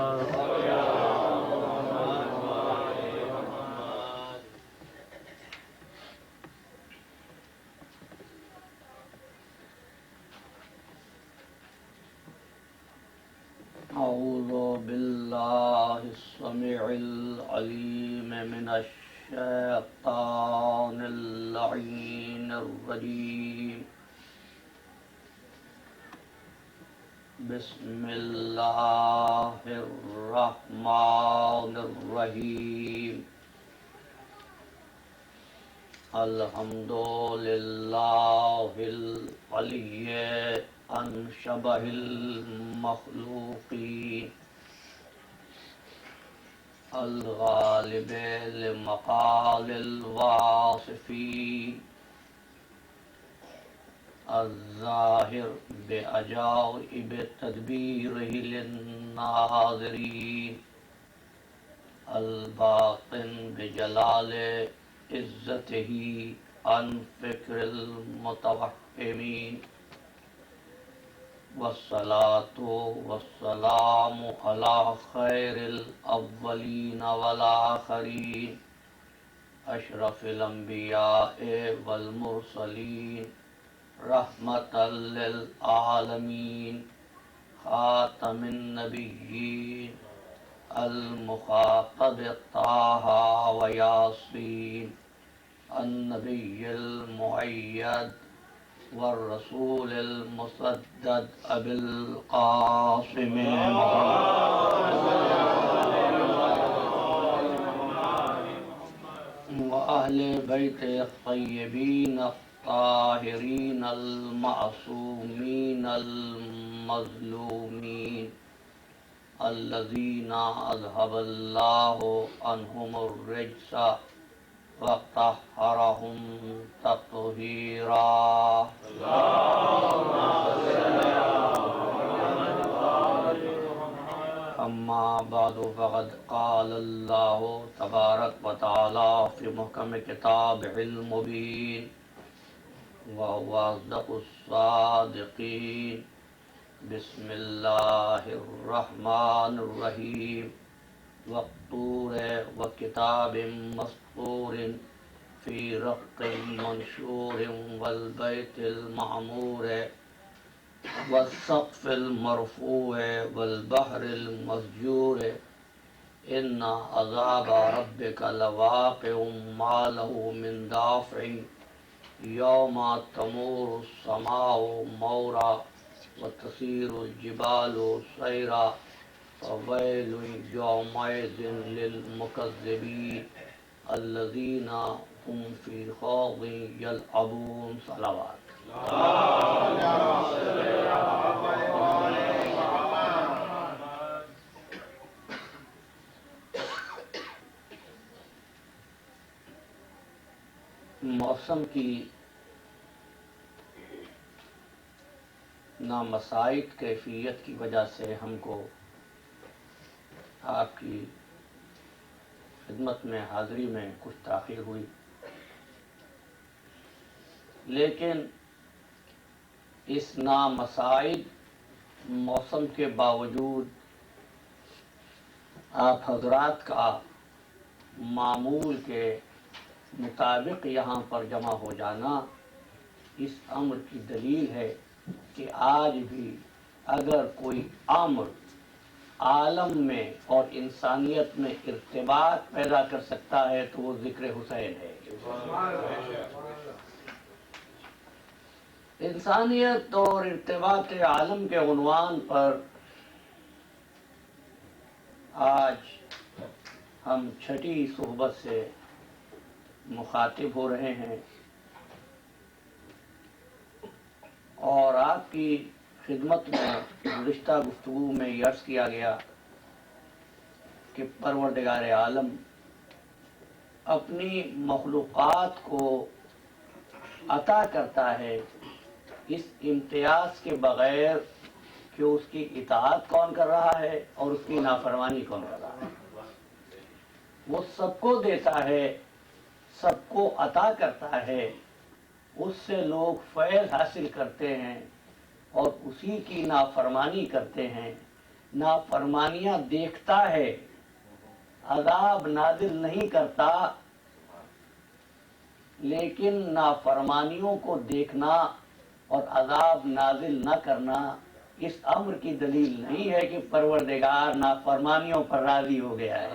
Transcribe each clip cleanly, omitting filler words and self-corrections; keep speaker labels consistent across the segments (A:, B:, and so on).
A: أعوذ بالله السميع العليم من الشيطان اللعين الرجيم بسم الله الرحمن الرحيم الحمد لله العلي عن شبه المخلوقين الغالب لمقال الواصفين الظاهر بعجائب تدبيره للناظرين الباطن بجلال عزته عن فكر المتوهمين والصلاة والسلام على خير الأولين والآخرين أشرف الأنبياء والمرسلين رحمة للعالمين خاتم النبيين المخاطب طه وياسين النبي المؤيد والرسول المسدد أبي القاسم وأهل بيت الطيبين الطاهرين المعصومين المظلومين الذين أذهب الله عنهم الرجس وطهرهم تطهيرا أما بعد فقد قال الله تبارك وتعالى في محكم كتابه المبين وهو أصدق الصادقين بسم الله الرحمن الرحيم والطور وكتاب مسطور في رق منشور والبيت المعمور والسقف المرفوع والبحر المسجور إن عذاب ربك لواقع ما له من دافع يوم تمور السماء مورا وتسير الجبال سيرا فويل يومئذ للمكذبين الذين هم في خوض يلعبون صلوات موسم کی نامساعد کیفیت کی وجہ سے ہم کو آپ کی خدمت میں حاضری میں کچھ تاخیر ہوئی، لیکن اس نامساعد موسم کے باوجود آپ حضرات کا معمول کے مطابق یہاں پر جمع ہو جانا اس امر کی دلیل ہے کہ آج بھی اگر کوئی امر عالم میں اور انسانیت میں ارتباط پیدا کر سکتا ہے تو وہ ذکر حسین ہے۔ انسانیت اور ارتباط عالم کے عنوان پر آج ہم چھٹی صحبت سے مخاطب ہو رہے ہیں اور آپ کی خدمت میں گزشتہ گفتگو میں یہ عرض کیا گیا کہ پروردگار عالم اپنی مخلوقات کو عطا کرتا ہے اس امتیاز کے بغیر کہ اس کی اطاعت کون کر رہا ہے اور اس کی نافرمانی کون کر رہا ہے۔ وہ سب کو دیتا ہے، سب کو عطا کرتا ہے، اس سے لوگ فیض حاصل کرتے ہیں اور اسی کی نافرمانی کرتے ہیں، نافرمانیاں دیکھتا ہے، عذاب نازل نہیں کرتا، لیکن نافرمانیوں کو دیکھنا اور عذاب نازل نہ کرنا اس امر کی دلیل نہیں ہے کہ پروردگار نافرمانیوں پر راضی ہو گیا ہے۔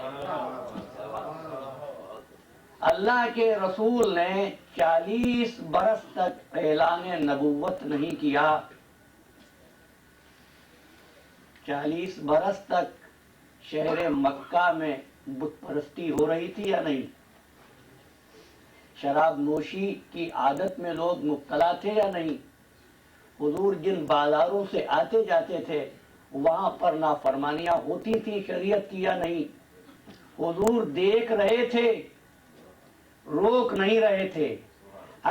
A: اللہ کے رسول نے 40 برس تک اعلان نبوت نہیں کیا، 40 برس تک شہر مکہ میں بت پرستی ہو رہی تھی یا نہیں؟ شراب نوشی کی عادت میں لوگ مبتلا تھے یا نہیں؟ حضور جن بازاروں سے آتے جاتے تھے وہاں پر نافرمانیاں ہوتی تھی شریعت کی یا نہیں؟ حضور دیکھ رہے تھے، روک نہیں رہے تھے۔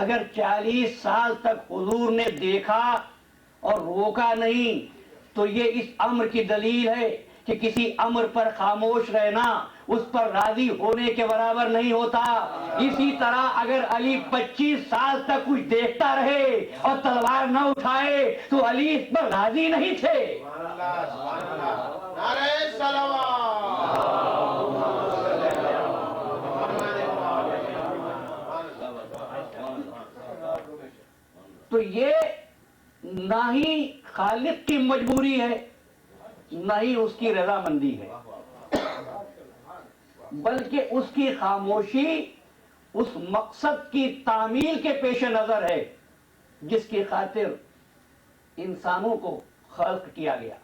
A: اگر 40 سال تک حضور نے دیکھا اور روکا نہیں تو یہ اس امر کی دلیل ہے کہ کسی امر پر خاموش رہنا اس پر راضی ہونے کے برابر نہیں ہوتا۔ اسی طرح اگر علی 25 سال تک کچھ دیکھتا رہے اور تلوار نہ اٹھائے تو علی اس پر راضی نہیں تھے۔
B: نعرہ صلوات۔
A: تو یہ نہ ہی خالق کی مجبوری ہے نہ ہی اس کی رضامندی ہے، بلکہ اس کی خاموشی اس مقصد کی تعمیل کے پیش نظر ہے جس کی خاطر انسانوں کو خلق کیا گیا۔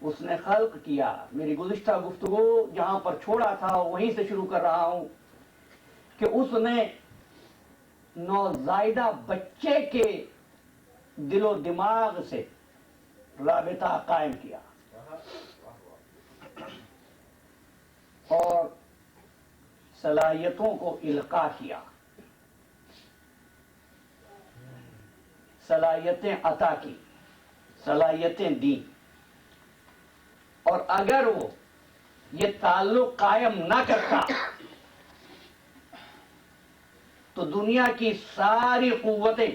A: اس نے خلق کیا۔ میری گزشتہ گفتگو جہاں پر چھوڑا تھا وہیں سے شروع کر رہا ہوں کہ اس نے نوزائیدہ بچے کے دل و دماغ سے رابطہ قائم کیا اور صلاحیتوں کو القاء کیا، صلاحیتیں عطا کی، صلاحیتیں دی، اور اگر وہ یہ تعلق قائم نہ کرتا تو دنیا کی ساری قوتیں،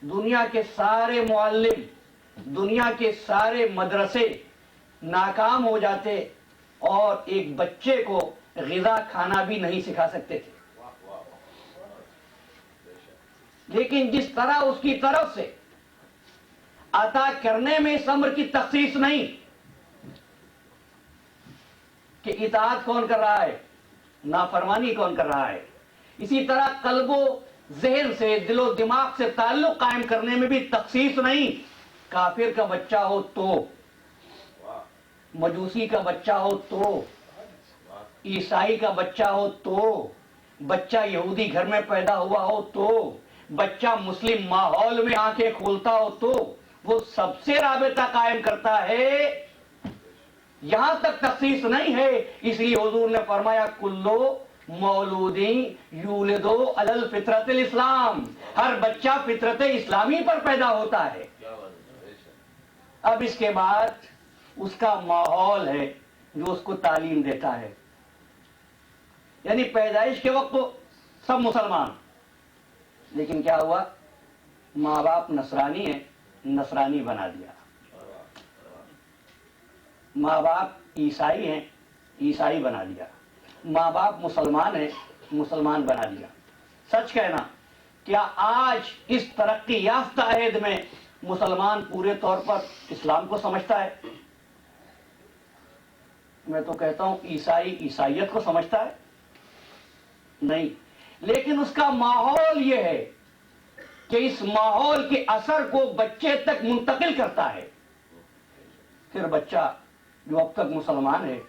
A: دنیا کے سارے معلم، دنیا کے سارے مدرسے ناکام ہو جاتے اور ایک بچے کو غذا کھانا بھی نہیں سکھا سکتے تھے۔ لیکن جس طرح اس کی طرف سے عطا کرنے میں اس امر کی تخصیص نہیں کہ اطاعت کون کر رہا ہے، نافرمانی کون کر رہا ہے، اسی طرح قلب و ذہن سے، دل و دماغ سے تعلق قائم کرنے میں بھی تخصیص نہیں۔ کافر کا بچہ ہو تو، مجوسی کا بچہ ہو تو، عیسائی کا بچہ ہو تو، بچہ یہودی گھر میں پیدا ہوا ہو تو، بچہ مسلم ماحول میں آنکھیں کھولتا ہو تو وہ سب سے رابطہ قائم کرتا ہے، یہاں تک تخصیص نہیں ہے۔ اس لیے حضور نے فرمایا کلو مولودین یولدو علی الفطرت الاسلام، ہر بچہ فطرت اسلامی پر پیدا ہوتا ہے۔ اب اس کے بعد اس کا ماحول ہے جو اس کو تعلیم دیتا ہے، یعنی پیدائش کے وقت تو سب مسلمان، لیکن کیا ہوا، ماں باپ نصرانی ہیں، نصرانی بنا دیا، ماں باپ عیسائی ہیں، عیسائی بنا دیا، ماں باپ مسلمان ہیں، مسلمان بنا دیا۔ سچ کہنا، کیا آج اس ترقی یافتہ عہد میں مسلمان پورے طور پر اسلام کو سمجھتا ہے؟ میں تو کہتا ہوں عیسائی عیسائیت کو سمجھتا ہے؟ نہیں، لیکن اس کا ماحول یہ ہے کہ اس ماحول کے اثر کو بچے تک منتقل کرتا ہے۔ پھر بچہ جو اب تک مسلمان ہے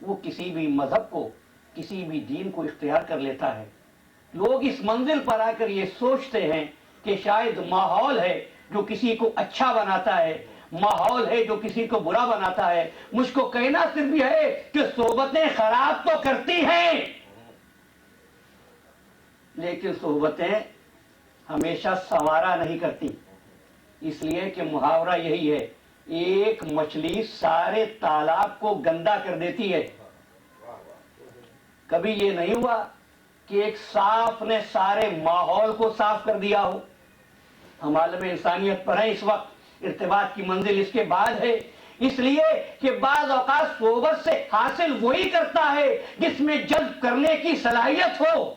A: وہ کسی بھی مذہب کو، کسی بھی دین کو اختیار کر لیتا ہے۔ لوگ اس منزل پر آ کر یہ سوچتے ہیں کہ شاید ماحول ہے جو کسی کو اچھا بناتا ہے، ماحول ہے جو کسی کو برا بناتا ہے۔ مجھ کو کہنا صرف یہ ہے کہ صحبتیں خراب تو کرتی ہیں، لیکن صحبتیں ہمیشہ سنوارا نہیں کرتی، اس لیے کہ محاورہ یہی ہے، ایک مچھلی سارے تالاب کو گندا کر دیتی ہے۔ کبھی یہ نہیں ہوا کہ ایک صاف نے سارے ماحول کو صاف کر دیا ہو؟ ہم عالم انسانیت پر ہیں اس وقت، ارتباط کی منزل اس کے بعد ہے، اس لیے کہ بعض اوقات صحبت سے حاصل وہی کرتا ہے جس میں جذب کرنے کی صلاحیت ہو،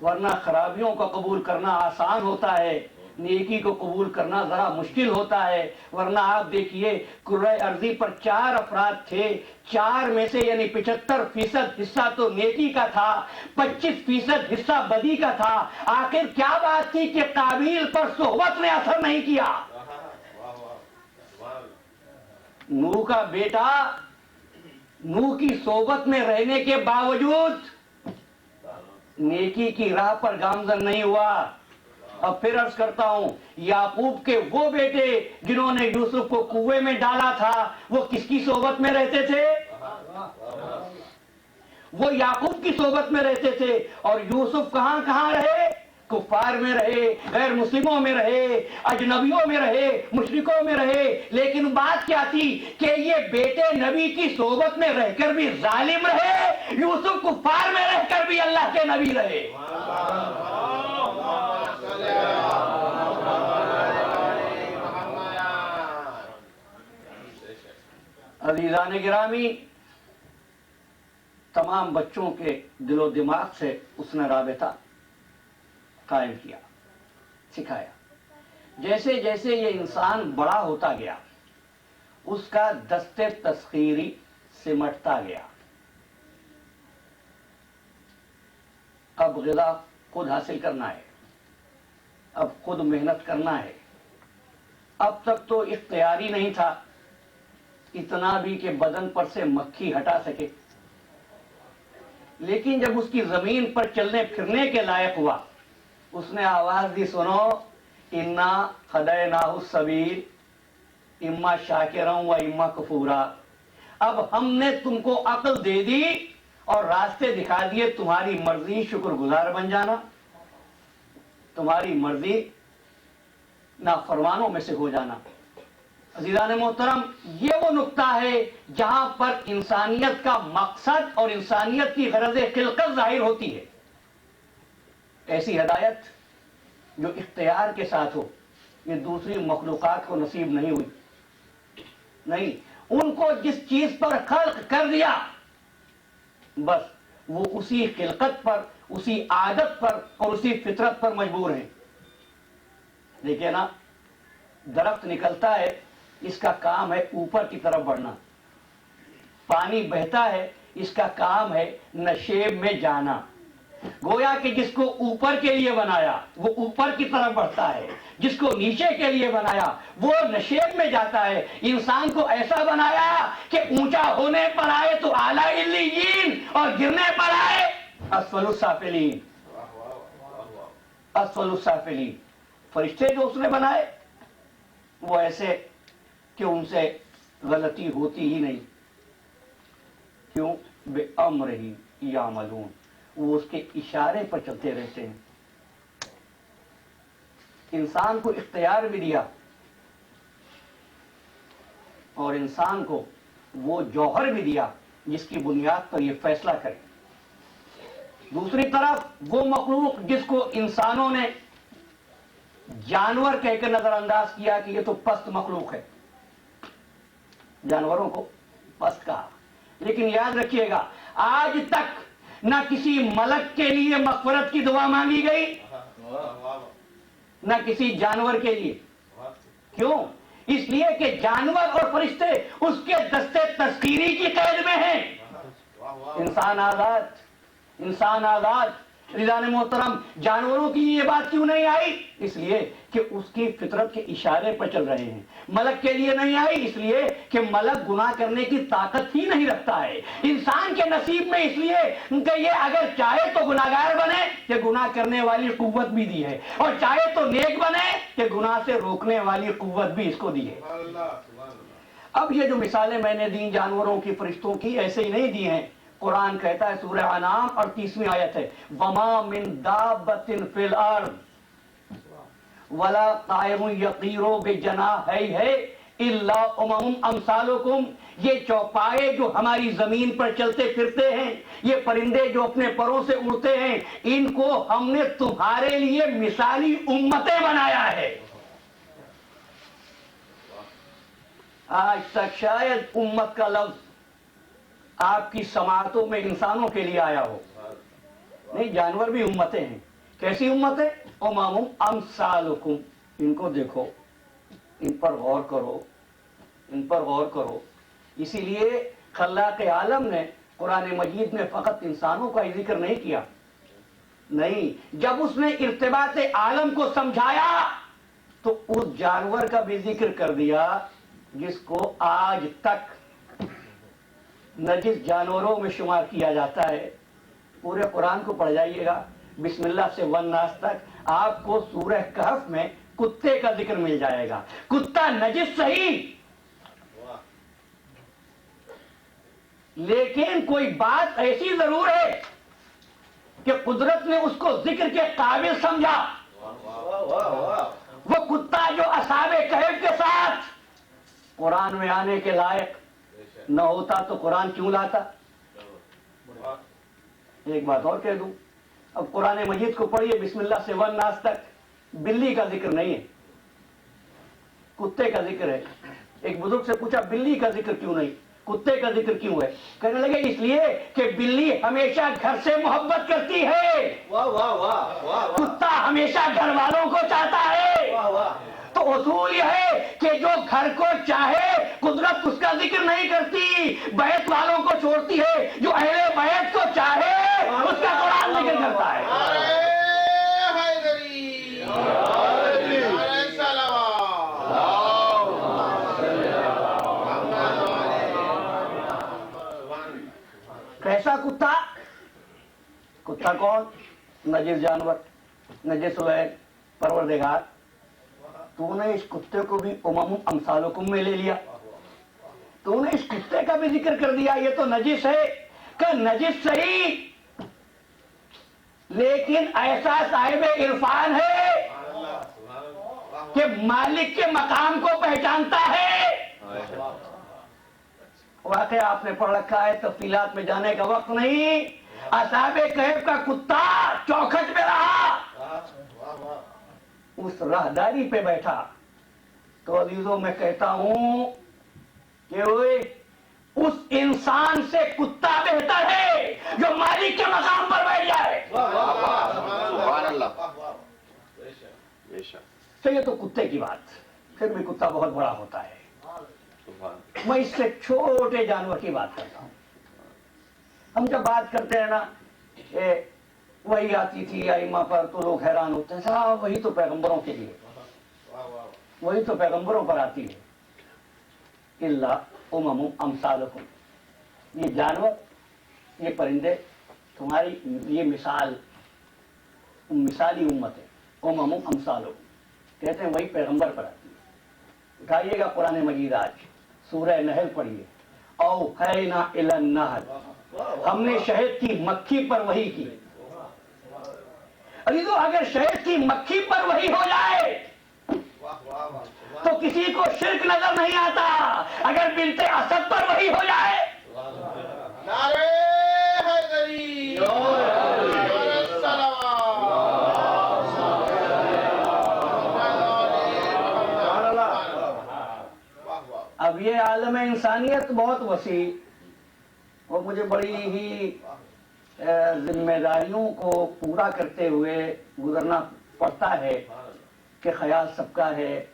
A: ورنہ خرابیوں کو قبول کرنا آسان ہوتا ہے، نیکی کو قبول کرنا ذرا مشکل ہوتا ہے۔ ورنہ آپ دیکھیے کرۂ ارضی پر 4 افراد تھے، 4 میں سے یعنی 75% حصہ تو نیکی کا تھا، 25% حصہ بدی کا تھا۔ آخر کیا بات تھی کہ قابیل پر صحبت نے اثر نہیں کیا؟ نوح کا بیٹا نوح کی صحبت میں رہنے کے باوجود نیکی کی راہ پر گامزن نہیں ہوا۔ اب پھر عرض کرتا ہوں، یعقوب کے وہ بیٹے جنہوں نے یوسف کو کنویں میں ڈالا تھا، وہ کس کی صحبت میں رہتے تھے؟ وہ یعقوب کی صحبت میں رہتے تھے۔ اور یوسف کہاں کہاں رہے؟ کفار میں رہے، غیر مسلموں میں رہے، اجنبیوں میں رہے، مشرکوں میں رہے۔ لیکن بات کیا تھی کہ یہ بیٹے نبی کی صحبت میں رہ کر بھی ظالم رہے، یوسف کفار میں رہ کر بھی اللہ کے نبی رہے۔ عزیزان گرامی، تمام بچوں کے دل و دماغ سے اس نے رابطہ قائم کیا، سکھایا۔ جیسے جیسے یہ انسان بڑا ہوتا گیا، اس کا دست تسخیری سمٹتا گیا۔ اب غذا خود حاصل کرنا ہے، اب خود محنت کرنا ہے۔ اب تک تو اختیاری نہیں تھا، اتنا بھی کہ بدن پر سے مکھی ہٹا سکے، لیکن جب اس کی زمین پر چلنے پھرنے کے لائق ہوا، اس نے آواز دی، سنو انا ہدیناہ السبیل اما شاکرا و اما کفورا۔ اب ہم نے تم کو عقل دے دی اور راستے دکھا دیے، تمہاری مرضی شکر گزار بن جانا، تمہاری مرضی نافرمانوں میں سے ہو جانا۔ عزیزان محترم، یہ وہ نقطہ ہے جہاں پر انسانیت کا مقصد اور انسانیت کی غرض خلقت ظاہر ہوتی ہے۔ ایسی ہدایت جو اختیار کے ساتھ ہو، یہ دوسری مخلوقات کو نصیب نہیں ہوئی۔ نہیں، ان کو جس چیز پر خلق کر دیا، بس وہ اسی خلقت پر، اسی عادت پر اور اسی فطرت پر مجبور ہیں۔ دیکھیں نا، درخت نکلتا ہے، اس کا کام ہے اوپر کی طرف بڑھنا، پانی بہتا ہے، اس کا کام ہے نشیب میں جانا۔ گویا کہ جس کو اوپر کے لیے بنایا وہ اوپر کی طرف بڑھتا ہے، جس کو نیچے کے لیے بنایا وہ نشیب میں جاتا ہے۔ انسان کو ایسا بنایا کہ اونچا ہونے پر آئے تو اعلیٰ علیین اور گرنے پر آئے اسفل السافلین۔ اسفل السافلین۔ فرشتے جو اس نے بنائے وہ ایسے کہ ان سے غلطی ہوتی ہی نہیں۔ کیوں؟ بے امر ہی یعملون، وہ اس کے اشارے پر چلتے رہتے ہیں۔ انسان کو اختیار بھی دیا اور انسان کو وہ جوہر بھی دیا جس کی بنیاد پر یہ فیصلہ کرے۔ دوسری طرف وہ مخلوق جس کو انسانوں نے جانور کہہ کر نظر انداز کیا کہ یہ تو پست مخلوق ہے، جانوروں کو پست کہا۔ لیکن یاد رکھیے گا، آج تک نہ کسی ملک کے لیے مغفرت کی دعا مانگی گئی، نہ کسی جانور کے لیے۔ کیوں؟ اس لیے کہ جانور اور فرشتے اس کے دستے تسخیری کی قید میں ہیں۔ انسان آزاد، انسان آزاد۔ رضوان محترم، جانوروں کی یہ بات کیوں نہیں آئی؟ اس لیے کہ اس کی فطرت کے اشارے پر چل رہے ہیں۔ ملک کے لیے نہیں آئی اس لیے کہ ملک گناہ کرنے کی طاقت ہی نہیں رکھتا ہے۔ انسان کے نصیب میں اس لیے کہ یہ اگر چاہے تو گناہگار بنے کہ گناہ کرنے والی قوت بھی دی ہے، اور چاہے تو نیک بنے کہ گناہ سے روکنے والی قوت بھی اس کو دی ہے۔ اب یہ جو مثالیں میں نے دی جانوروں کی، فرشتوں کی، ایسے ہی نہیں دی ہیں۔ قرآن کہتا ہے سورہ انعام اور 30ویں آیت ہے، وَمَا مِن دَابَّةٍ فِي الْأَرْضِ وَلَا طَائِرٌ يَطِيرُ بِجَنَاحَيْهِ إِلَّا أُمَمٌ أَمْثَالُكُمْ۔ یہ چوپائے جو ہماری زمین پر چلتے پھرتے ہیں، یہ پرندے جو اپنے پروں سے اڑتے ہیں، ان کو ہم نے تمہارے لیے مثالی امتیں بنایا ہے۔ آج تک شاید امت کا لفظ آپ کی سماعتوں میں انسانوں کے لیے آیا ہو. نہیں، جانور بھی امتیں ہیں. کیسی امتیں؟ امم امثالکم. ان کو دیکھو، ان پر غور کرو، ان پر غور کرو. اسی لیے خلاق عالم نے قرآن مجید میں فقط انسانوں کا ہی ذکر نہیں کیا. نہیں، جب اس نے ارتباط عالم کو سمجھایا تو اس جانور کا بھی ذکر کر دیا جس کو آج تک نجس جانوروں میں شمار کیا جاتا ہے. پورے قرآن کو پڑھ جائیے گا بسم اللہ سے والناس تک، آپ کو سورہ کہف میں کتے کا ذکر مل جائے گا. کتا نجس صحیح، لیکن کوئی بات ایسی ضرور ہے کہ قدرت نے اس کو ذکر کے قابل سمجھا. وہ کتا جو اصحاب کہف کے ساتھ قرآن میں آنے کے لائق نہ ہوتا تو قرآن کیوں لاتا؟ ایک بات اور کہہ دوں، اب قرآن مجید کو پڑھیے بسم اللہ سے والناس تک، بلی کا ذکر نہیں ہے، کتے کا ذکر ہے. ایک بزرگ سے پوچھا بلی کا ذکر کیوں نہیں، کتے کا ذکر کیوں ہے؟ کہنے لگے اس لیے کہ بلی ہمیشہ گھر سے محبت کرتی ہے، کتا ہمیشہ گھر والوں کو چاہتا ہے. تو اصول یہ ہے کہ جو گھر کو چاہے قدرت اس کا ذکر نہیں کرتی، بیت والوں کو چھوڑتی ہے. جو اہل بیت کو چاہے اس کا قرآن ذکر کرتا ہے. کیسا کتا؟ کتا کون؟ نجس جانور، نجس ہے پروردگار. تو نے اس کتے کو بھی امم امثالکم میں لے لیا، تو نے اس کتے کا بھی ذکر کر دیا. یہ تو نجس ہے کہ نجس صحیح، لیکن ایسا صاحب عرفان ہے کہ مالک کے مقام کو پہچانتا ہے. واقعہ آپ نے پڑھ رکھا ہے، تفصیلات میں جانے کا وقت نہیں. اصحاب کہف کا کتا چوکھٹ میں رہا، اس راہداری پہ بیٹھا. تو عزیزوں میں کہتا ہوں کہ اس انسان سے کتا بہتر ہے جو مالک کے مقام پر بیٹھ جائے. تو یہ تو کتے کی بات، پھر بھی کتا بہت بڑا ہوتا ہے. میں اس سے چھوٹے جانور کی بات کرتا ہوں. ہم جب بات کرتے ہیں نا وہی آتی تھی ائمہ پر تو لوگ حیران ہوتے ہیں، صاحب وہی تو پیغمبروں کے لیے، وہی تو پیغمبروں پر آتی ہے. اللہ امم امثالکم، یہ جانور، یہ پرندے تمہاری یہ مثالی امت ہے. امم امثالکم کہتے ہیں وہی پیغمبر پر آتی ہے. اٹھائیے گا قرآن مجید، آج سورہ نحل پڑھیے. اوحینا الی النحل، ہم نے شہد کی مکھی پر وحی کی. عزیزو اگر شہد کی مکھی پر وحی ہو جائے تو کسی کو شرک نظر نہیں آتا. اگر بنت اسد پر وحی ہو جائے،
B: نعرہ حیدری،
A: اب یہ عالم انسانیت بہت وسیع، اور مجھے بڑی ہی ذمہ داریوں کو پورا کرتے ہوئے گزرنا پڑتا ہے کہ خیال سب کا ہے.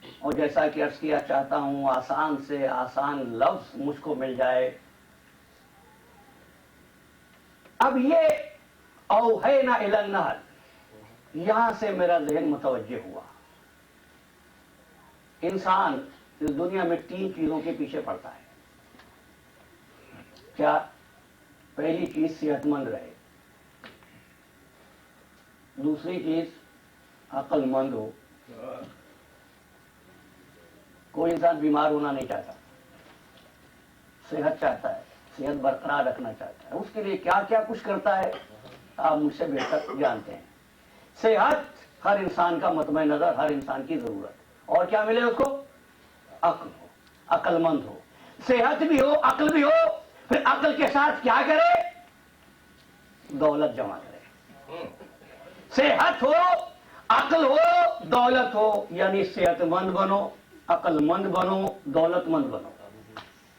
A: اور جیسا کہ عرض کیا چاہتا ہوں، آسان سے آسان لفظ مجھ کو مل جائے. اب یہ اوحینا الی النحل، یہاں سے میرا ذہن متوجہ ہوا. انسان اس دنیا میں 3 چیزوں کے پیچھے پڑتا ہے. کیا؟ پہلی چیز صحت مند رہے، دوسری چیز عقل مند ہو. کوئی انسان بیمار ہونا نہیں چاہتا، صحت چاہتا ہے، صحت برقرار رکھنا چاہتا ہے. اس کے لیے کیا کیا کچھ کرتا ہے آپ مجھ سے بہتر جانتے ہیں. صحت ہر انسان کا مطمع نظر، ہر انسان کی ضرورت. اور کیا ملے اس کو؟ عقل ہو، عقل مند ہو. صحت بھی ہو، عقل بھی ہو، پھر عقل کے ساتھ کیا کرے؟ دولت جمع کرے. صحت ہو، عقل ہو، دولت ہو، یعنی صحت مند بنو، عقل مند بنو، دولت مند بنو.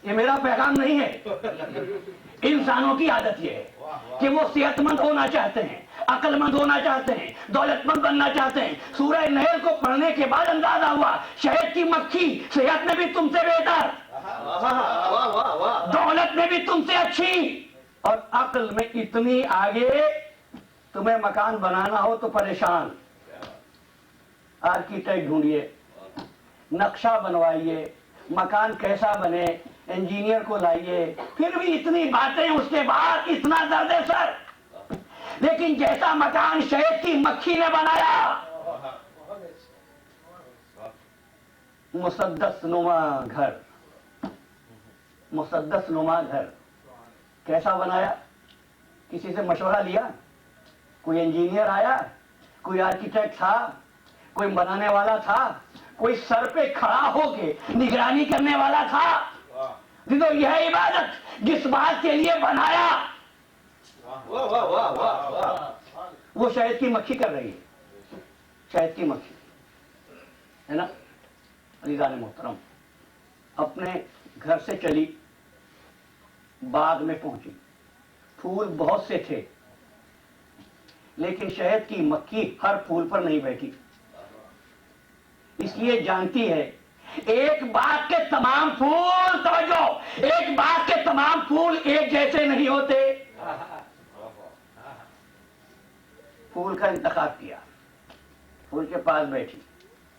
A: یہ میرا پیغام نہیں ہے. انسانوں کی عادت یہ ہے کہ وہ صحت مند ہونا چاہتے ہیں، عقل مند ہونا چاہتے ہیں، دولت مند بننا چاہتے ہیں. سورہ نحل کو پڑھنے کے بعد اندازہ ہوا شہد کی مکھی صحت میں بھی تم سے بہتر، دولت میں بھی تم سے اچھی، اور عقل میں اتنی آگے. تمہیں مکان بنانا ہو تو پریشان، آرکیٹیکٹ ڈھونڈیے، نقشہ بنوائیے، مکان کیسا بنے، انجینئر کو لائیے، پھر بھی اتنی باتیں، اس کے بعد اتنا درد سر. لیکن جیسا مکان شہد کی مکھی نے بنایا، مسدس نما گھر، مسدس نما گھر کیسا بنایا؟ کسی سے مشورہ لیا؟ کوئی انجینئر آیا؟ کوئی آرکیٹیکٹ تھا؟ کوئی بنانے والا تھا؟ کوئی سر پہ کھڑا ہو کے نگرانی کرنے والا تھا؟ تو یہ عبادت جس بات کے لیے بنایا وہ شہد کی مکھی کر رہی ہے. شہد کی مکھی ہے نا. عزیزان محترم، اپنے گھر سے چلی، باغ میں پہنچی، پھول بہت سے تھے، لیکن شہد کی مکھی ہر پھول پر نہیں بیٹھی. اس لیے جانتی ہے ایک باغ کے تمام پھول، توجہ، ایک باغ کے تمام پھول ایک جیسے نہیں ہوتے. پھول کا انتخاب کیا، پھول کے پاس بیٹھی،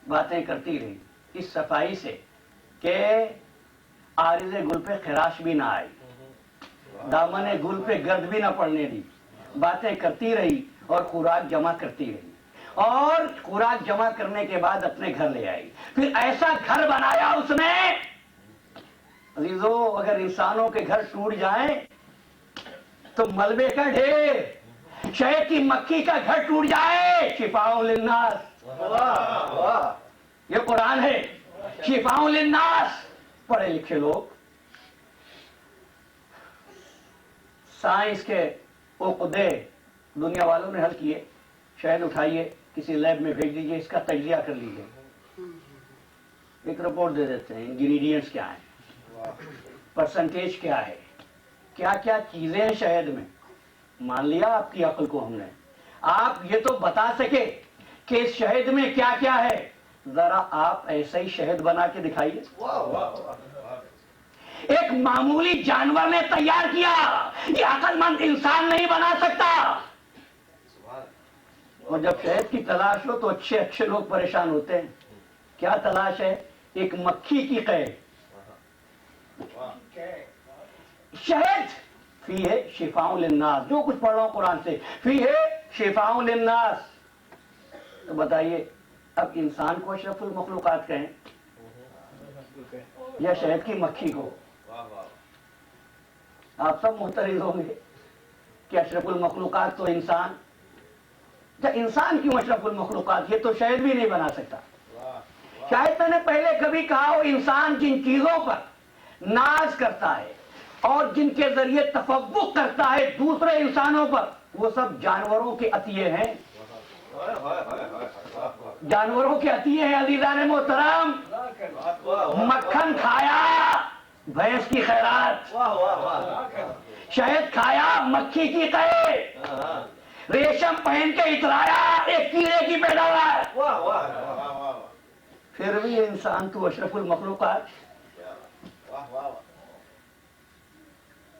A: باتیں کرتی رہی اس صفائی سے کہ عارض گل پہ خراش بھی نہ آئی، دامن گل پہ گرد بھی نہ پڑنے دی. باتیں کرتی رہی اور خوراک جمع کرتی رہی، اور خوراک جمع کرنے کے بعد اپنے گھر لے آئی. پھر ایسا گھر بنایا اس نے. عزیزو، اگر انسانوں کے گھر ٹوٹ جائیں تو ملبے کا ڈھیر، شہد کی مکھی کا گھر ٹوٹ جائے شفاء للناس. یہ قرآن ہے، شفاء للناس. پڑھے لکھے لوگ سائنس کے عقدے دنیا والوں نے حل کیے. شہد اٹھائیے، کسی لیب میں بھیج دیجئے، اس کا تجزیہ کر لیجئے، ایک رپورٹ دے دیتے ہیں. انگریڈینٹس کیا ہیں، پرسنٹیج کیا ہے، کیا کیا چیزیں ہیں شہد میں. مان لیا آپ کی عقل کو ہم نے. آپ یہ تو بتا سکے کہ اس شہد میں کیا کیا ہے. ذرا آپ ایسا ہی شہد بنا کے دکھائیے. ایک معمولی جانور نے تیار کیا، یہ عقل مند انسان نہیں بنا سکتا. اور جب شہد کی تلاش ہو تو اچھے اچھے لوگ پریشان ہوتے ہیں. کیا تلاش ہے؟ ایک مکھی کی قید. شہد فی ہے شفاء للناس، جو کچھ پڑھ رہا ہوں قرآن سے، فی ہے شفاء للناس. تو بتائیے اب انسان کو اشرف المخلوقات کہیں یا شہد کی مکھی کو؟ آپ سب محترض ہوں گے کہ اشرف المخلوقات تو انسان. انسان کیوں اشرف المخلوقات؟ یہ تو شہد بھی نہیں بنا سکتا. شاید میں نے پہلے کبھی کہا ہو، انسان جن چیزوں پر ناز کرتا ہے اور جن کے ذریعے تفوق کرتا ہے دوسرے انسانوں پر، وہ سب جانوروں کے عطیے ہیں. جانوروں کے عطیے ہیں. عزیزان محترم، مکھن کھایا بھینس کی خیرات، شہد کھایا مکھی کی قید، ریشم پہن کے اترایا ایک کیڑے کی پیداوار. پھر بھی انسان تو اشرف المخلوقات.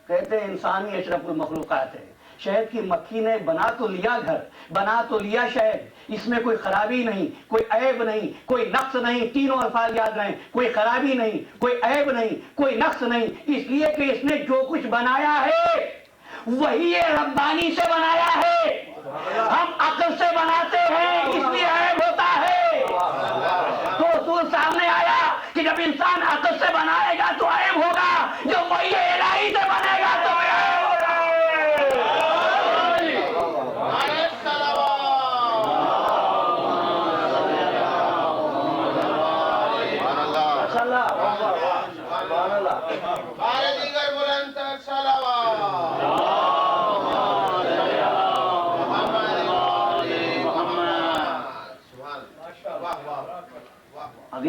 A: کہتے ہیں انسان ہی اشرف المخلوقات ہے. شہد کی مکھی نے بنا تو لیا گھر، بنا تو لیا شہد، اس میں کوئی خرابی نہیں، کوئی عیب نہیں، کوئی نقص نہیں. تینوں الفاظ یاد رہیں، کوئی خرابی نہیں، کوئی عیب نہیں، کوئی نقص نہیں. اس لیے کہ اس نے جو کچھ بنایا ہے وہی ربانی سے بنایا ہے. ہم عقل سے بناتے ہیں، اس لیے عیب ہوتا ہے. تو اصول سامنے آیا کہ جب انسان عقل سے بنائے گا تو عیب ہوگا، جب وہی الہی سے بنے گا تو عیب ہوگا.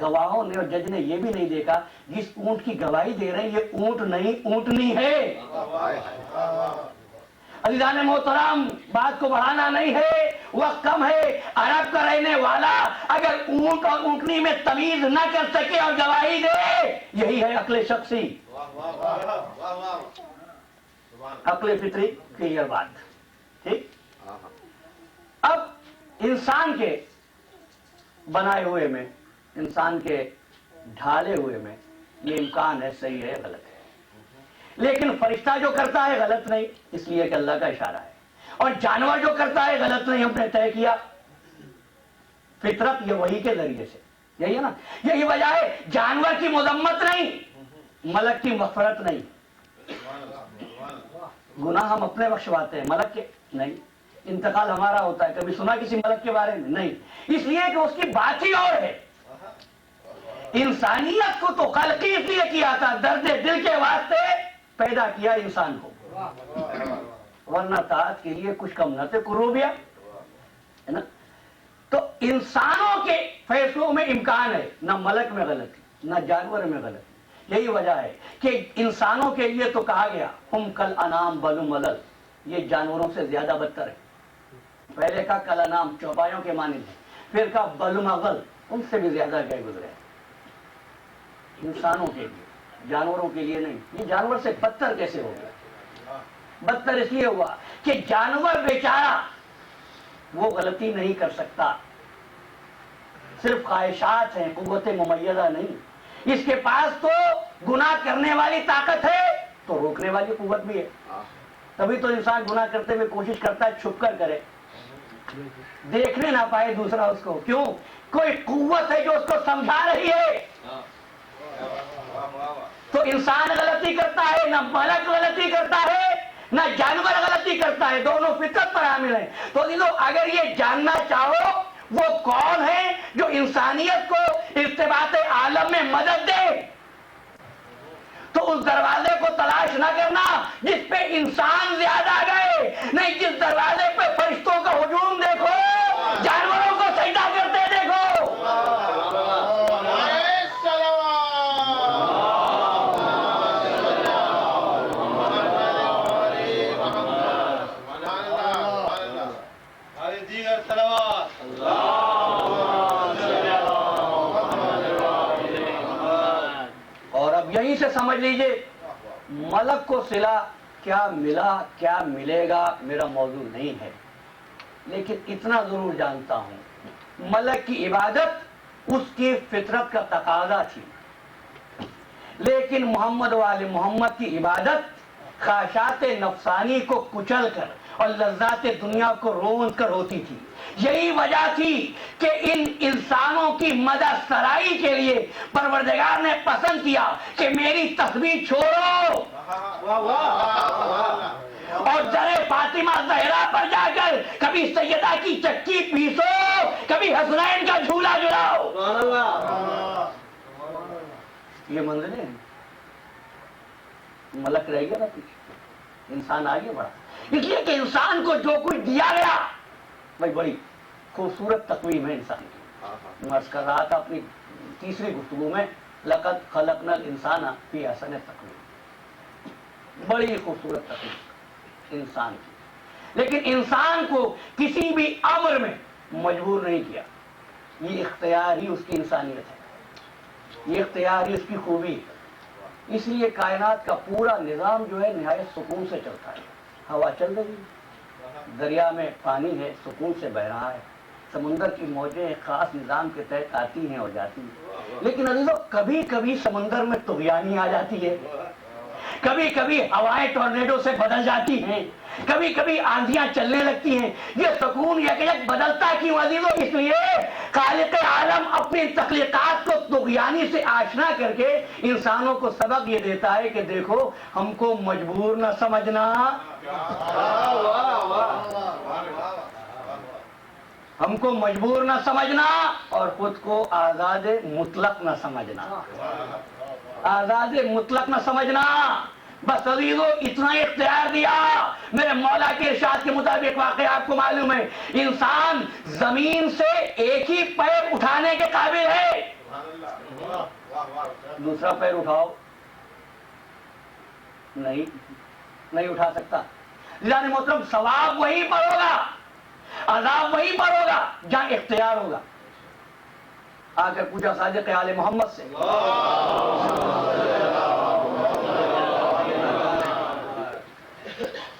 A: گواہوں نے اور جج نے یہ بھی نہیں دیکھا جس اونٹ کی گواہی دے رہے ہیں یہ اونٹ نہیں اونٹنی ہے. عزیزان محترم بات کو بڑھانا نہیں ہے، وقت کم ہے. عرب کا رہنے والا اگر اونٹ اور اونٹنی میں تمیز نہ کر سکے اور گواہی دے، یہی ہے عقل شخصی، عقل فطری کی یہ بات. ٹھیک. اب انسان کے بنائے ہوئے میں، انسان کے ڈھالے ہوئے میں یہ امکان ہے، صحیح ہے غلط ہے. لیکن فرشتہ جو کرتا ہے غلط نہیں، اس لیے کہ اللہ کا اشارہ ہے. اور جانور جو کرتا ہے غلط نہیں، ہم نے طے کیا فطرت یہ وہی کے ذریعے سے. یہی ہے نا، یہی وجہ ہے جانور کی مذمت نہیں، ملک کی مغفرت نہیں. گناہ ہم اپنے بخشواتے ہیں، ملک کے نہیں. انتقال ہمارا ہوتا ہے، کبھی سنا کسی ملک کے بارے میں نہیں، اس لیے کہ اس کی بات ہی اور ہے. انسانیت کو تو خلقی اس لیے کیا تھا، درد دل کے واسطے پیدا کیا انسان کو، ورنہ طاعت کے لیے کچھ کم نہ تھے قروبیا، ہے نا. تو انسانوں کے فیصلوں میں امکان ہے، نہ ملک میں غلطی نہ جانور میں غلطی. یہی وجہ ہے کہ انسانوں کے لیے تو کہا گیا ہم کل انام بل ملل، یہ جانوروں سے زیادہ بدتر ہے. پہلے کا کل انام چوپایوں کے معنی ہے، پھر کا بل مغل، ان سے بھی زیادہ گئے گزرے. انسانوں کے لیے، جانوروں کے لیے نہیں. یہ جانور سے بدتر کیسے ہو گیا؟ بدتر اس لیے ہوا کہ جانور بیچارہ وہ غلطی نہیں کر سکتا، صرف خواہشات ہیں، قوت ممیزہ نہیں. اس کے پاس تو گناہ کرنے والی طاقت ہے تو روکنے والی قوت بھی ہے. تبھی تو انسان گناہ کرتے ہوئے کوشش کرتا ہے چھپ کر کرے، دیکھنے نہ پائے دوسرا اس کو. کیوں؟ کوئی قوت ہے جو اس کو سمجھا رہی ہے. تو انسان غلطی کرتا ہے، نہ ملک غلطی کرتا ہے، نہ جانور غلطی کرتا ہے، دونوں فطرت پر حامل ہیں. تو اگر یہ جاننا چاہو وہ کون ہے جو انسانیت کو ارتباط عالم میں مدد دے، تو اس دروازے کو تلاش نہ کرنا جس پہ انسان زیادہ گئے، نہیں جس دروازے پہ فرشتوں کا ہجوم دیکھو، جانوروں کو سجدہ کرتے دیکھو. اور اب یہیں سے سمجھ لیجئے ملک کو صلہ کیا ملا کیا ملے گا میرا موضوع نہیں ہے، لیکن اتنا ضرور جانتا ہوں ملک کی عبادت اس کی فطرت کا تقاضا تھی، لیکن محمد والے محمد کی عبادت خواہشات نفسانی کو کچل کر اور لذات دنیا کو روند کر ہوتی تھی. یہی وجہ تھی کہ ان انسانوں کی مدد سرائی کے لیے پروردگار نے پسند کیا کہ میری تسبیح چھوڑو اور در فاطمہ زہرا پر جا کر کبھی سیدہ کی چکی پیسو، کبھی حسنین کا جھولا جلاؤ. یہ منزلیں ہیں. ملک رہ گیا نا پیچھے، انسان آگے بڑھا. اس لیے کہ انسان کو جو کچھ دیا گیا بھائی بڑی خوبصورت تقویم ہے انسان کی. میں عرض کر رہا تھا اپنی تیسری گفتگو میں لقد خلقنا الانسان فی احسن تقویم، بڑی خوبصورت تقویم انسان کی. لیکن انسان کو کسی بھی امر میں مجبور نہیں کیا. یہ اختیار ہی اس کی انسانیت ہے، یہ اختیار ہی اس کی خوبی ہے. اس لیے کائنات کا پورا نظام جو ہے نہایت سکون سے چلتا ہے. ہوا چل رہی ہے، دریا میں پانی ہے سکون سے بہ رہا ہے، سمندر کی موجیں ایک خاص نظام کے تحت آتی ہیں اور جاتی ہیں. لیکن عزیزو کبھی کبھی سمندر میں طغیانی آ جاتی ہے، کبھی کبھی ہوائیں ٹورنیڈو سے بدل جاتی ہیں، کبھی کبھی آندھیاں چلنے لگتی ہیں. یہ سکون یک یک بدلتا کیوں عزیزو؟ اس لیے خالق عالم اپنی تخلیقات کو طغیانی سے آشنا کر کے انسانوں کو سبق یہ دیتا ہے کہ دیکھو ہم کو مجبور نہ سمجھنا، ہم کو مجبور نہ سمجھنا اور خود کو آزاد مطلق نہ سمجھنا، آزاد مطلق نہ سمجھنا. بس عزیزو اتنا اختیار دیا. میرے مولا کے ارشاد کے مطابق واقعہ آپ کو معلوم ہے، انسان زمین سے ایک ہی پیر اٹھانے کے قابل ہے. دوسرا پیر اٹھاؤ، نہیں اٹھا سکتا. یعنی محترم ثواب وہی پر ہوگا، عذاب وہی پر ہوگا جہاں اختیار ہوگا. آ کر پوچھا صادق آل محمد سے،